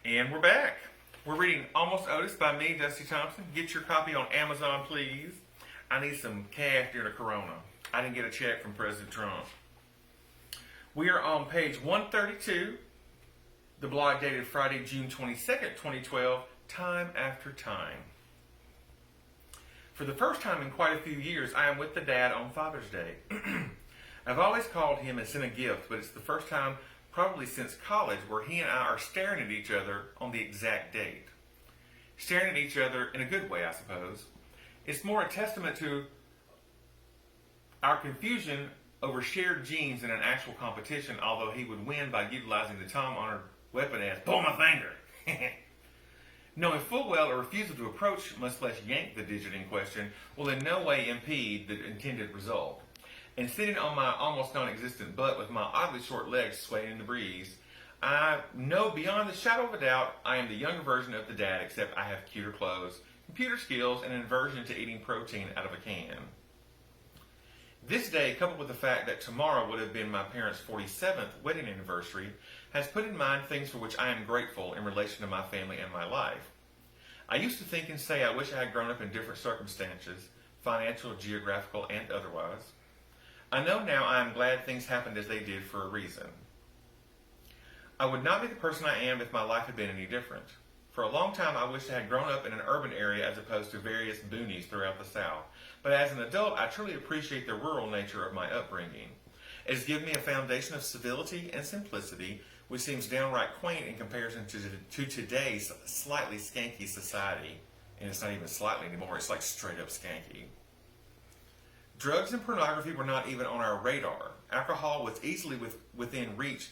And we're back. We're reading Almost Odis by me, Dusty Thompson. Get your copy on Amazon, please. I need some cash during the corona. I didn't get a check from President Trump. We are on page 132. The blog dated Friday, June 22nd, 2012. Time after time. For the first time in quite a few years, I am with the dad on Father's Day. I've always called him and sent a gift, but it's the first time probably since college where he and I are staring at each other on the exact date. Staring at each other in a good way, I suppose. It's more a testament to our confusion over shared genes than an actual competition, although he would win by utilizing the time-honored weapon as pull my finger. Knowing full well a refusal to approach, much less yank the digit in question, will in no way impede the intended result. And sitting on my almost non-existent butt with my oddly short legs swaying in the breeze, I know beyond the shadow of a doubt I am the younger version of the dad, except I have cuter clothes, computer skills, and an aversion to eating protein out of a can. This day, coupled with the fact that tomorrow would have been my parents' 47th wedding anniversary, has put in mind things for which I am grateful in relation to my family and my life. I used to think and say I wish I had grown up in different circumstances, financial, geographical, and otherwise. I know now I am glad things happened as they did for a reason. I would not be the person I am if my life had been any different. For a long time, I wished I had grown up in an urban area as opposed to various boonies throughout the South. But as an adult, I truly appreciate the rural nature of my upbringing. It has given me a foundation of civility and simplicity, which seems downright quaint in comparison to today's slightly skanky society. And it's not even slightly anymore, it's like straight up skanky. Drugs and pornography were not even on our radar. Alcohol was easily within reach,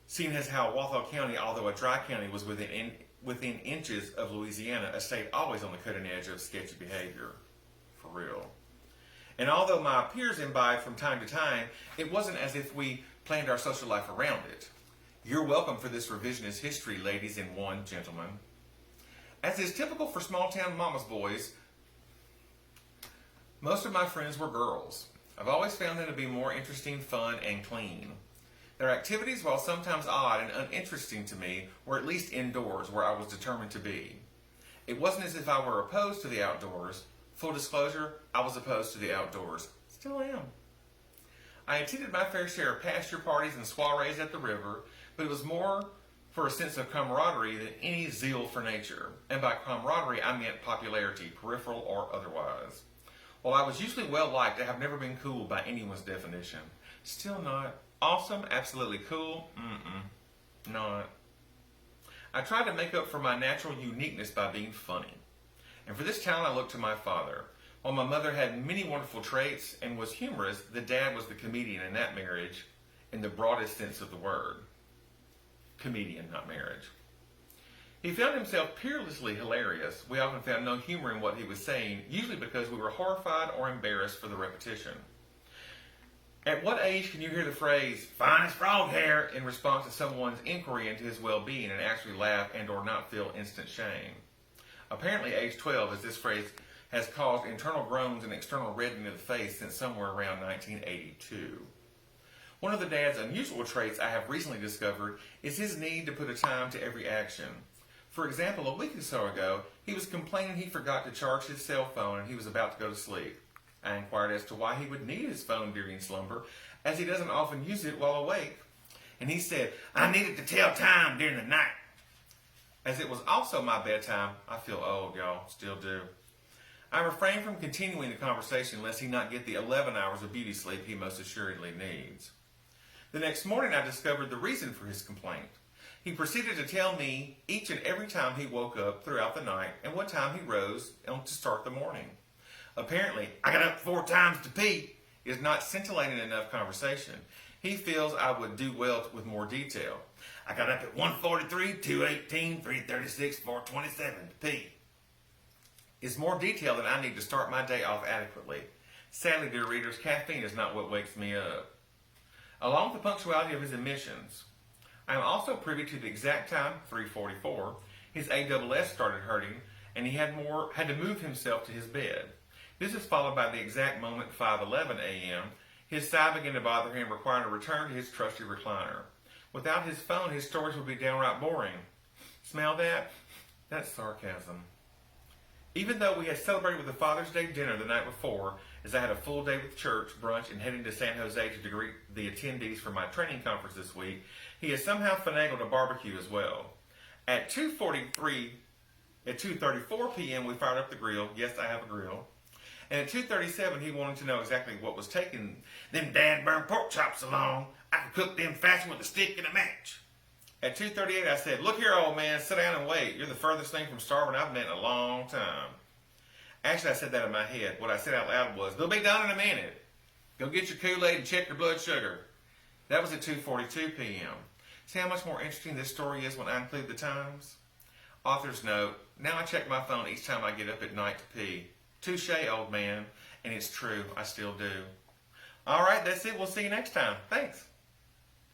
seeing as how Walthall County, although a dry county, was within inches of Louisiana, a state always on the cutting edge of sketchy behavior. For real. And although my peers imbibed from time to time, it wasn't as if we planned our social life around it. You're welcome for this revisionist history, ladies and one gentleman. As is typical for small-town mama's boys, most of my friends were girls. I've always found them to be more interesting, fun, and clean. Their activities, while sometimes odd and uninteresting to me, were at least indoors, where I was determined to be. It wasn't as if I were opposed to the outdoors. Full disclosure, I was opposed to the outdoors. Still am. I attended my fair share of pasture parties and soirees at the river, but it was more for a sense of camaraderie than any zeal for nature. And by camaraderie, I meant popularity, peripheral or otherwise. While I was usually well-liked, I have never been cooled by anyone's definition. Still not. Awesome, absolutely cool, not. I tried to make up for my natural uniqueness by being funny. And for this talent, I looked to my father. While my mother had many wonderful traits and was humorous, the dad was the comedian in that marriage, in the broadest sense of the word. Comedian, not marriage. He found himself peerlessly hilarious. We often found no humor in what he was saying, usually because we were horrified or embarrassed for the repetition. At what age can you hear the phrase, fine as frog hair, in response to someone's inquiry into his well-being and actually laugh and or not feel instant shame? Apparently age 12, as this phrase has caused internal groans and external reddening of the face since somewhere around 1982. One of the dad's unusual traits I have recently discovered is his need to put a time to every action. For example, a week or so ago, he was complaining he forgot to charge his cell phone and he was about to go to sleep. I inquired as to why he would need his phone during slumber, as he doesn't often use it while awake. And he said, I need it to tell time during the night. As it was also my bedtime, I feel old, y'all, still do. I refrained from continuing the conversation lest he not get the 11 hours of beauty sleep he most assuredly needs. The next morning I discovered the reason for his complaint. He proceeded to tell me each and every time he woke up throughout the night and what time he rose to start the morning. Apparently, I got up 4 times to pee is not scintillating enough conversation. He feels I would do well with more detail. I got up at 1:43, 2:18, 3:36, 4:27 to pee. It's more detail than I need to start my day off adequately. Sadly, dear readers, caffeine is not what wakes me up. Along with the punctuality of his admissions, I am also privy to the exact time, 3:44, his ASS started hurting and he had to move himself to his bed. This is followed by the exact moment, 5:11 a.m., his side began to bother him, requiring a return to his trusty recliner. Without his phone, his stories would be downright boring. Smell that? That's sarcasm. Even though we had celebrated with a Father's Day dinner the night before, as I had a full day with church, brunch, and heading to San Jose to greet the attendees for my training conference this week, he has somehow finagled a barbecue as well. At 2:34 p.m., we fired up the grill. Yes, I have a grill. And at 2:37, he wanted to know exactly what was taking them dad-burned pork chops along. I could cook them faster with a stick and a match. At 2:38, I said, look here, old man, sit down and wait. You're the furthest thing from starving I've met in a long time. Actually, I said that in my head. What I said out loud was, they'll be done in a minute. Go get your Kool-Aid and check your blood sugar. That was at 2:42 p.m. See how much more interesting this story is when I include the times? Author's note, now I check my phone each time I get up at night to pee. Touche, old man. And it's true, I still do. All right, that's it. We'll see you next time. Thanks.